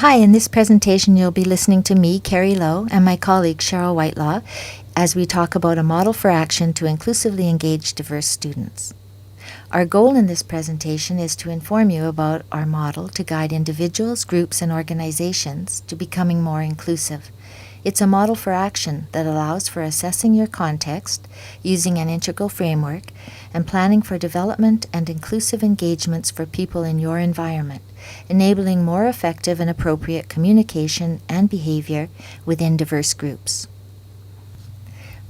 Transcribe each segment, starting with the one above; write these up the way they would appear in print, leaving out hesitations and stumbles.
Hi, in this presentation you'll be listening to me, Carrie Lowe, and my colleague Cheryl Whitelaw as we talk about a model for action to inclusively engage diverse students. Our goal in this presentation is to inform you about our model to guide individuals, groups, and organizations to becoming more inclusive. It's a model for action that allows for assessing your context using an integral framework and planning for development and inclusive engagements for people in your environment, enabling more effective and appropriate communication and behavior within diverse groups.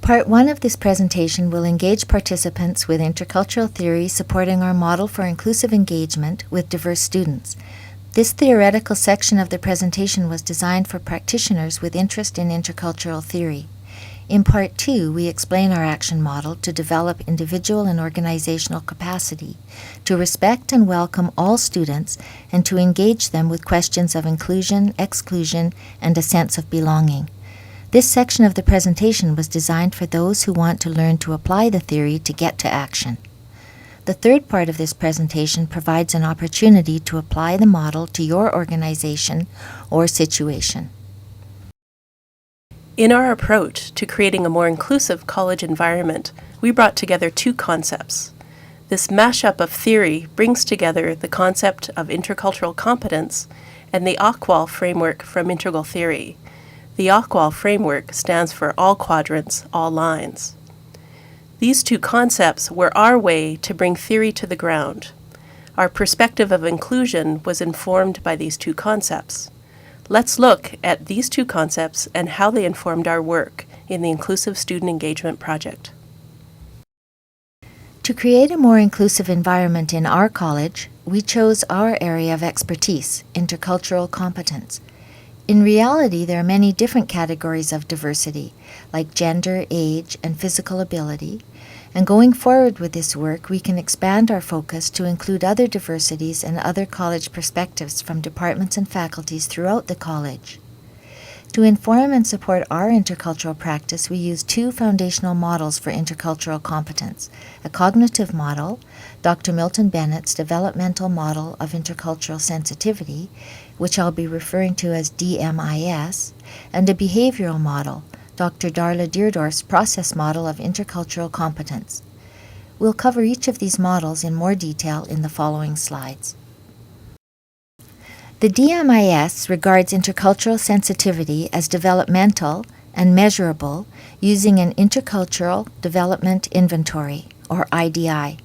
Part 1 of this presentation will engage participants with intercultural theory supporting our model for inclusive engagement with diverse students. This theoretical section of the presentation was designed for practitioners with interest in intercultural theory. In Part 2, we explain our action model to develop individual and organizational capacity, to respect and welcome all students, and to engage them with questions of inclusion, exclusion, and a sense of belonging. This section of the presentation was designed for those who want to learn to apply the theory to get to action. The third part of this presentation provides an opportunity to apply the model to your organization or situation. In our approach to creating a more inclusive college environment, we brought together two concepts. This mashup of theory brings together the concept of intercultural competence and the AQUAL framework from Integral Theory. The AQUAL framework stands for All Quadrants, All Lines. These two concepts were our way to bring theory to the ground. Our perspective of inclusion was informed by these two concepts. Let's look at these two concepts and how they informed our work in the Inclusive Student Engagement Project. To create a more inclusive environment in our college, we chose our area of expertise, intercultural competence. In reality, there are many different categories of diversity, like gender, age, and physical ability, and going forward with this work, we can expand our focus to include other diversities and other college perspectives from departments and faculties throughout the college. To inform and support our intercultural practice, we use two foundational models for intercultural competence: a cognitive model, Dr. Milton Bennett's developmental model of intercultural sensitivity, which I'll be referring to as DMIS, and a behavioral model, Dr. Darla Deerdorf's process model of intercultural competence. We'll cover each of these models in more detail in the following slides. The DMIS regards intercultural sensitivity as developmental and measurable using an Intercultural Development Inventory, or IDI.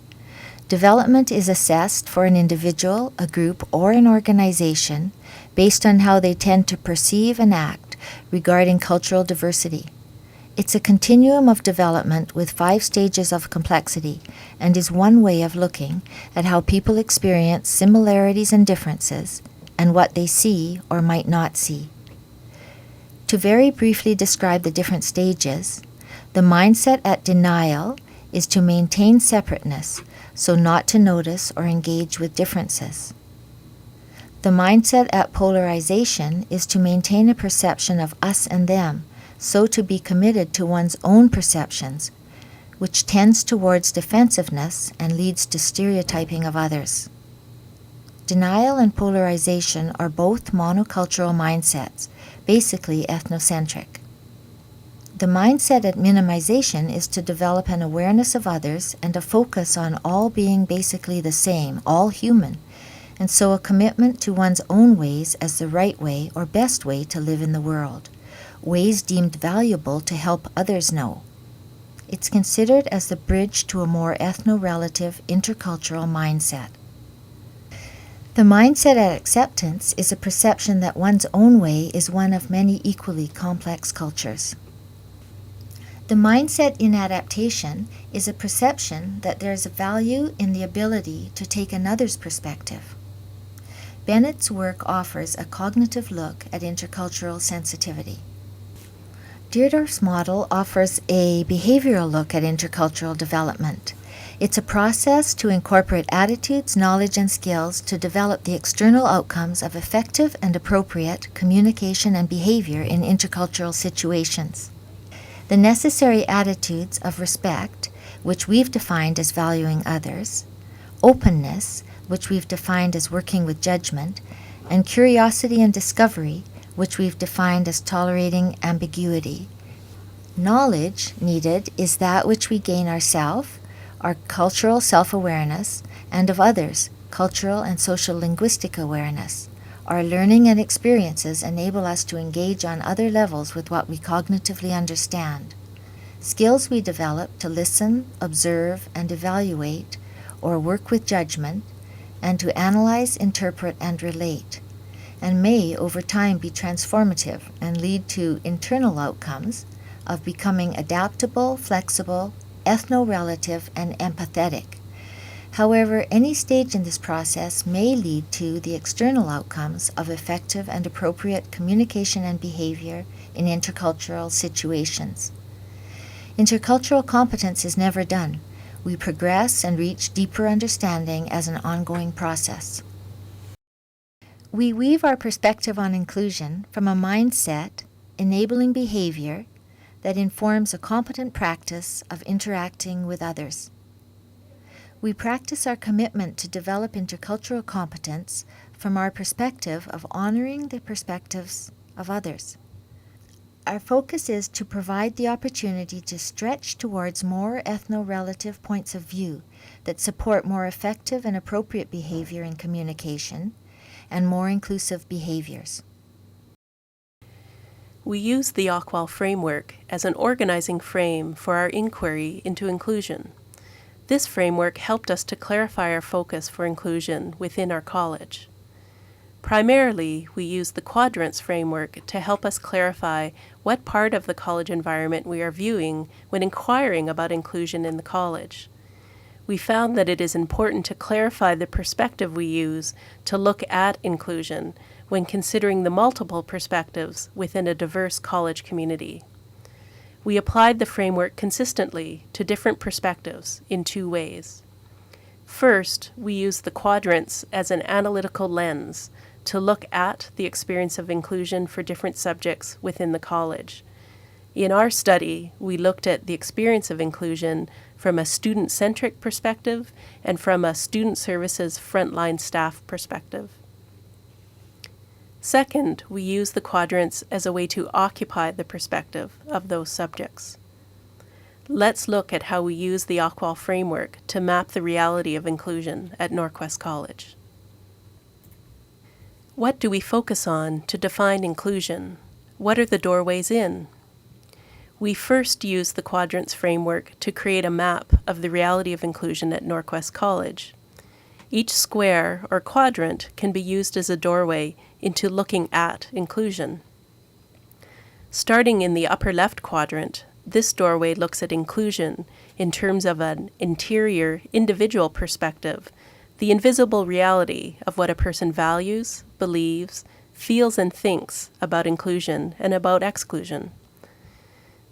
Development is assessed for an individual, a group, or an organization based on how they tend to perceive and act regarding cultural diversity. It's a continuum of development with 5 stages of complexity and is one way of looking at how people experience similarities and differences and what they see or might not see. To very briefly describe the different stages, the mindset at denial is to maintain separateness, so not to notice or engage with differences. The mindset at polarization is to maintain a perception of us and them, so to be committed to one's own perceptions, which tends towards defensiveness and leads to stereotyping of others. Denial and polarization are both monocultural mindsets, basically ethnocentric. The mindset at minimization is to develop an awareness of others and a focus on all being basically the same, all human, and so a commitment to one's own ways as the right way or best way to live in the world, ways deemed valuable to help others know. It's considered as the bridge to a more ethno-relative intercultural mindset. The mindset at acceptance is a perception that one's own way is one of many equally complex cultures. The mindset in adaptation is a perception that there is a value in the ability to take another's perspective. Bennett's work offers a cognitive look at intercultural sensitivity. Deerdorf's model offers a behavioral look at intercultural development. It's a process to incorporate attitudes, knowledge, and skills to develop the external outcomes of effective and appropriate communication and behavior in intercultural situations. The necessary attitudes of respect, which we've defined as valuing others, openness, which we've defined as working with judgment, and curiosity and discovery, which we've defined as tolerating ambiguity. Knowledge needed is that which we gain ourself, our cultural self-awareness, and of others, cultural and social linguistic awareness. Our learning and experiences enable us to engage on other levels with what we cognitively understand. Skills we develop to listen, observe, and evaluate, or work with judgment, and to analyze, interpret, and relate, and may over time be transformative and lead to internal outcomes of becoming adaptable, flexible, ethno-relative, and empathetic. However, any stage in this process may lead to the external outcomes of effective and appropriate communication and behavior in intercultural situations. Intercultural competence is never done. We progress and reach deeper understanding as an ongoing process. We weave our perspective on inclusion from a mindset, enabling behavior, that informs a competent practice of interacting with others. We practice our commitment to develop intercultural competence from our perspective of honoring the perspectives of others. Our focus is to provide the opportunity to stretch towards more ethno-relative points of view that support more effective and appropriate behavior in communication and more inclusive behaviors. We use the Ockwall framework as an organizing frame for our inquiry into inclusion. This framework helped us to clarify our focus for inclusion within our college. Primarily, we use the quadrants framework to help us clarify what part of the college environment we are viewing when inquiring about inclusion in the college. We found that it is important to clarify the perspective we use to look at inclusion when considering the multiple perspectives within a diverse college community. We applied the framework consistently to different perspectives in two ways. First, we used the quadrants as an analytical lens to look at the experience of inclusion for different subjects within the college. In our study, we looked at the experience of inclusion from a student-centric perspective and from a student services frontline staff perspective. Second, we use the quadrants as a way to occupy the perspective of those subjects. Let's look at how we use the Ockwall framework to map the reality of inclusion at Norquest College. What do we focus on to define inclusion? What are the doorways in? We first use the quadrants framework to create a map of the reality of inclusion at Norquest College. Each square or quadrant can be used as a doorway into looking at inclusion. Starting in the upper left quadrant, this doorway looks at inclusion in terms of an interior, individual perspective, the invisible reality of what a person values, believes, feels, and thinks about inclusion and about exclusion.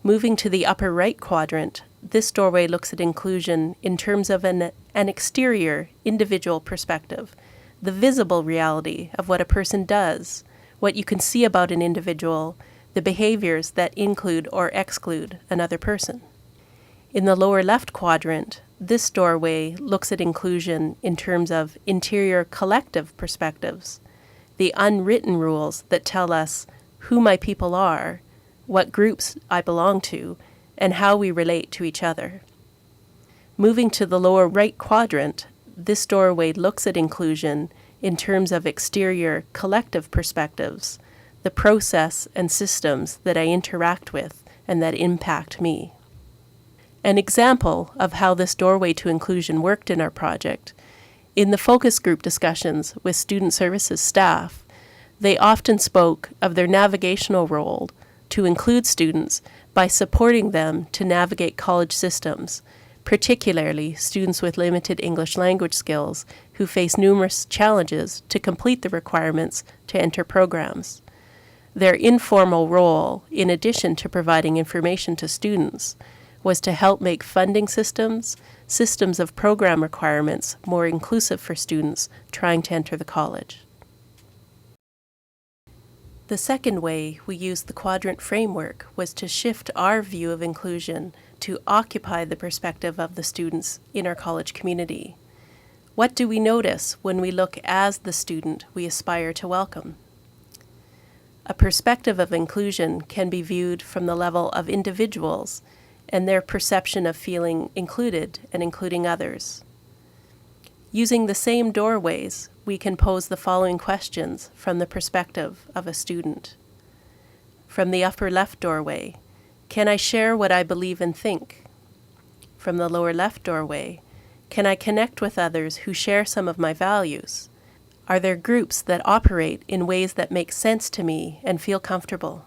Moving to the upper right quadrant, this doorway looks at inclusion in terms of an exterior, individual perspective, the visible reality of what a person does, what you can see about an individual, the behaviors that include or exclude another person. In the lower left quadrant, this doorway looks at inclusion in terms of interior collective perspectives, the unwritten rules that tell us who my people are, what groups I belong to, and how we relate to each other. Moving to the lower right quadrant, this doorway looks at inclusion in terms of exterior collective perspectives, the process and systems that I interact with and that impact me. An example of how this doorway to inclusion worked in our project, in the focus group discussions with student services staff, they often spoke of their navigational role to include students by supporting them to navigate college systems, particularly students with limited English language skills who face numerous challenges to complete the requirements to enter programs. Their informal role, in addition to providing information to students, was to help make funding systems of program requirements more inclusive for students trying to enter the college. The second way we used the quadrant framework was to shift our view of inclusion to occupy the perspective of the students in our college community. What do we notice when we look as the student we aspire to welcome? A perspective of inclusion can be viewed from the level of individuals and their perception of feeling included and including others. Using the same doorways, we can pose the following questions from the perspective of a student. From the upper left doorway, can I share what I believe and think? From the lower left doorway, can I connect with others who share some of my values? Are there groups that operate in ways that make sense to me and feel comfortable?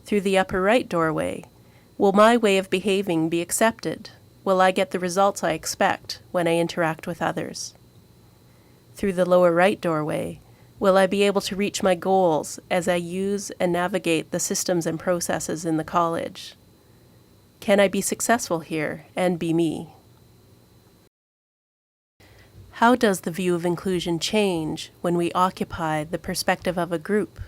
Through the upper right doorway, will my way of behaving be accepted? Will I get the results I expect when I interact with others? Through the lower right doorway, will I be able to reach my goals as I use and navigate the systems and processes in the college? Can I be successful here and be me? How does the view of inclusion change when we occupy the perspective of a group?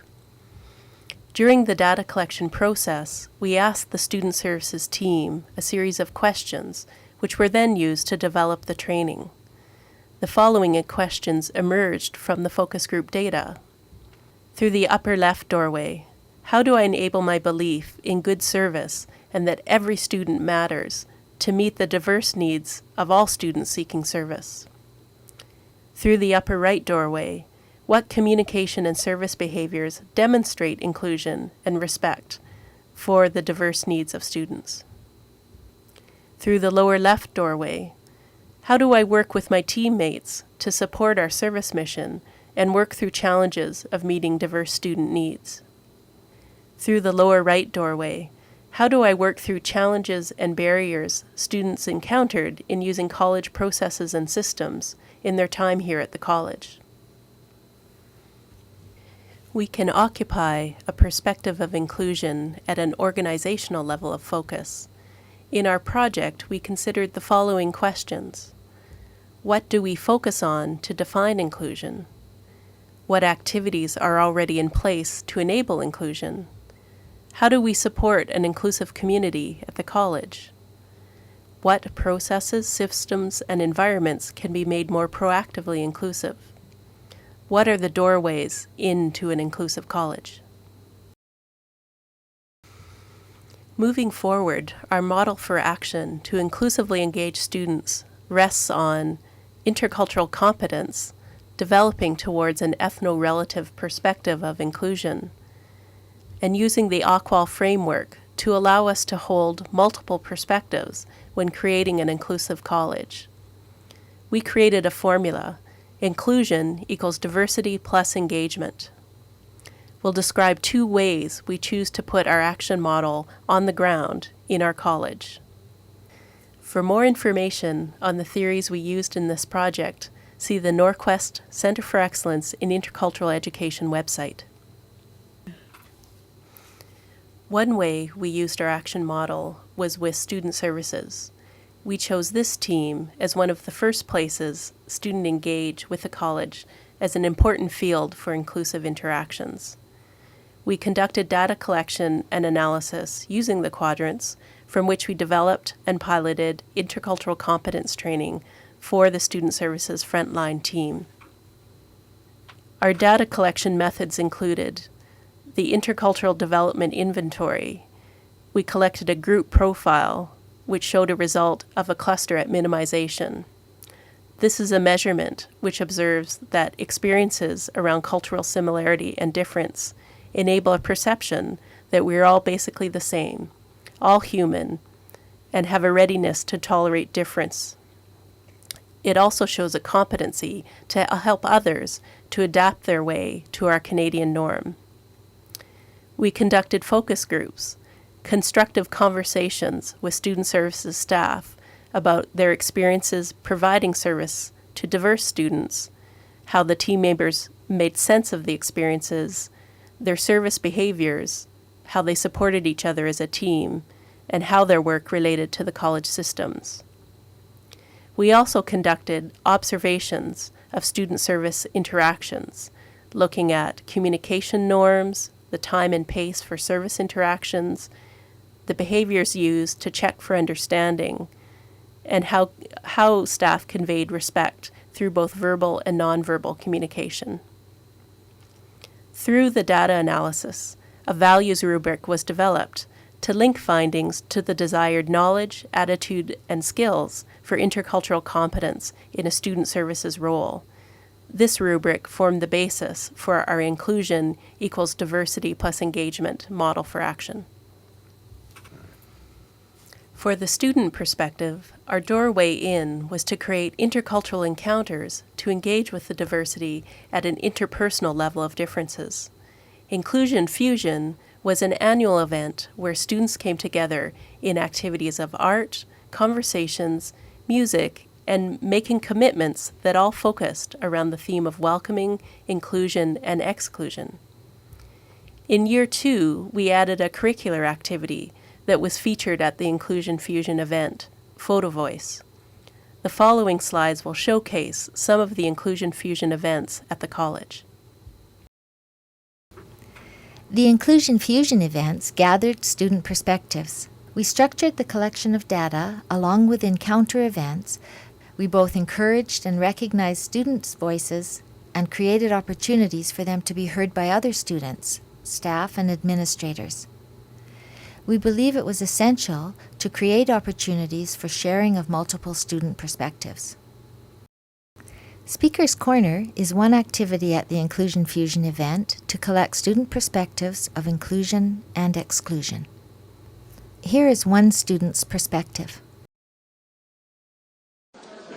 During the data collection process, we asked the Student Services team a series of questions, which were then used to develop the training. The following questions emerged from the focus group data. Through the upper left doorway, how do I enable my belief in good service and that every student matters to meet the diverse needs of all students seeking service? Through the upper right doorway, what communication and service behaviors demonstrate inclusion and respect for the diverse needs of students? Through the lower left doorway, how do I work with my teammates to support our service mission and work through challenges of meeting diverse student needs? Through the lower right doorway, how do I work through challenges and barriers students encountered in using college processes and systems in their time here at the college? We can occupy a perspective of inclusion at an organizational level of focus. In our project, we considered the following questions. What do we focus on to define inclusion? What activities are already in place to enable inclusion? How do we support an inclusive community at the college? What processes, systems, and environments can be made more proactively inclusive? What are the doorways into an inclusive college? Moving forward, our model for action to inclusively engage students rests on intercultural competence, developing towards an ethno-relative perspective of inclusion, and using the AQUAL framework to allow us to hold multiple perspectives when creating an inclusive college. We created a formula: inclusion equals diversity plus engagement. We'll describe 2 ways we choose to put our action model on the ground in our college. For more information on the theories we used in this project, see the Norquest Center for Excellence in Intercultural Education website. One way we used our action model was with Student Services. We chose this team as one of the first places students engage with the college as an important field for inclusive interactions. We conducted data collection and analysis using the quadrants, from which we developed and piloted intercultural competence training for the Student Services frontline team. Our data collection methods included the Intercultural Development Inventory. We collected a group profile, which showed a result of a cluster at minimization. This is a measurement which observes that experiences around cultural similarity and difference enable a perception that we are all basically the same, all human, and have a readiness to tolerate difference. It also shows a competency to help others to adapt their way to our Canadian norm. We conducted focus groups, constructive conversations with Student Services staff about their experiences providing service to diverse students, how the team members made sense of the experiences, their service behaviors, how they supported each other as a team, and how their work related to the college systems. We also conducted observations of student service interactions, looking at communication norms, the time and pace for service interactions, the behaviors used to check for understanding, and how staff conveyed respect through both verbal and nonverbal communication. Through the data analysis, a values rubric was developed to link findings to the desired knowledge, attitude, and skills for intercultural competence in a student services role. This rubric formed the basis for our inclusion equals diversity plus engagement model for action. For the student perspective, our doorway in was to create intercultural encounters to engage with the diversity at an interpersonal level of differences. Inclusion Fusion was an annual event where students came together in activities of art, conversations, music, and making commitments that all focused around the theme of welcoming, inclusion, and exclusion. In year 2, we added a curricular activity that was featured at the Inclusion Fusion event, Photo Voice. The following slides will showcase some of the Inclusion Fusion events at the college. The Inclusion Fusion events gathered student perspectives. We structured the collection of data along with encounter events. We both encouraged and recognized students' voices and created opportunities for them to be heard by other students, staff, and administrators. We believe it was essential to create opportunities for sharing of multiple student perspectives. Speaker's Corner is one activity at the Inclusion Fusion event to collect student perspectives of inclusion and exclusion. Here is one student's perspective.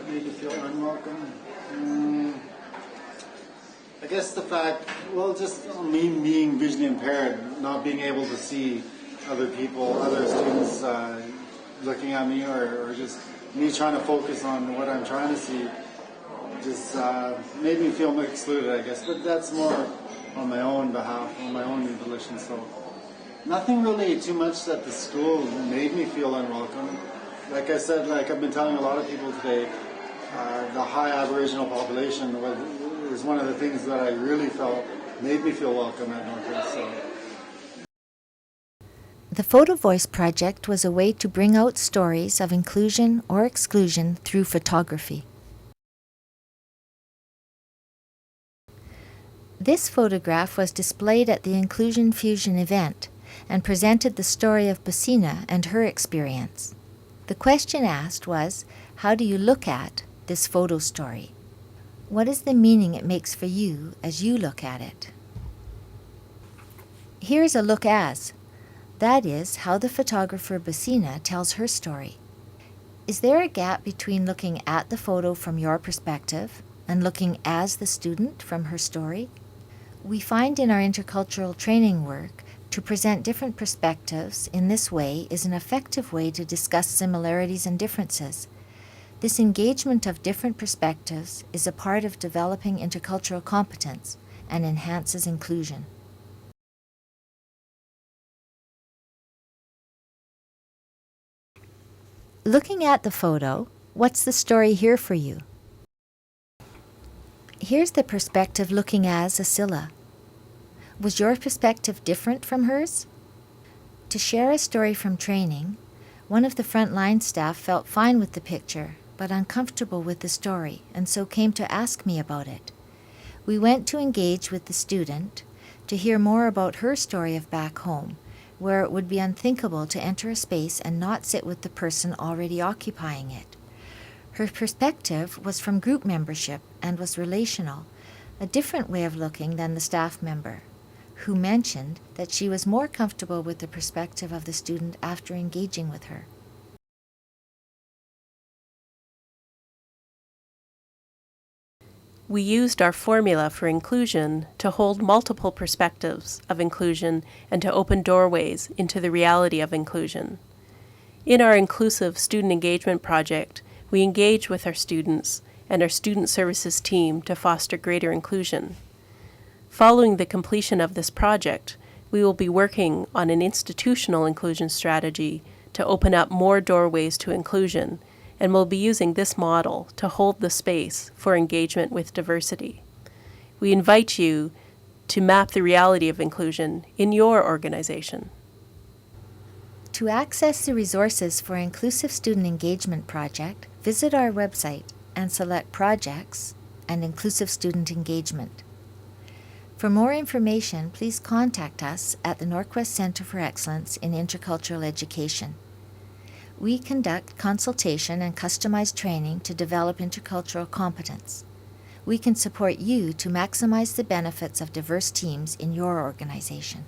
Made you feel unwelcome? I guess the fact, just me being visually impaired, not being able to see other people, other students looking at me, or just me trying to focus on what I'm trying to see, just made me feel excluded, I guess. But that's more on my own behalf, on my own volition. So nothing really too much at the school made me feel unwelcome. Like I said, like I've been telling a lot of people today, the high Aboriginal population is one of the things that I really felt made me feel welcome at Northwest. So. The Photo Voice project was a way to bring out stories of inclusion or exclusion through photography. This photograph was displayed at the Inclusion Fusion event and presented the story of Basina and her experience. The question asked was, how do you look at this photo story? What is the meaning it makes for you as you look at it? Here's a look as. That is how the photographer Basina tells her story. Is there a gap between looking at the photo from your perspective and looking as the student from her story? We find in our intercultural training work to present different perspectives in this way is an effective way to discuss similarities and differences. This engagement of different perspectives is a part of developing intercultural competence and enhances inclusion. Looking at the photo, what's the story here for you? Here's the perspective looking as Asila. Was your perspective different from hers? To share a story from training, one of the frontline staff felt fine with the picture, but uncomfortable with the story, and so came to ask me about it. We went to engage with the student to hear more about her story of back home, where it would be unthinkable to enter a space and not sit with the person already occupying it. Her perspective was from group membership and was relational, a different way of looking than the staff member, who mentioned that she was more comfortable with the perspective of the student after engaging with her. We used our formula for inclusion to hold multiple perspectives of inclusion and to open doorways into the reality of inclusion. In our inclusive student engagement project, we engage with our students and our student services team to foster greater inclusion. Following the completion of this project, we will be working on an institutional inclusion strategy to open up more doorways to inclusion, and we'll be using this model to hold the space for engagement with diversity. We invite you to map the reality of inclusion in your organization. To access the resources for Inclusive Student Engagement Project, visit our website and select Projects and Inclusive Student Engagement. For more information, please contact us at the Norquest Centre for Excellence in Intercultural Education. We conduct consultation and customized training to develop intercultural competence. We can support you to maximize the benefits of diverse teams in your organization.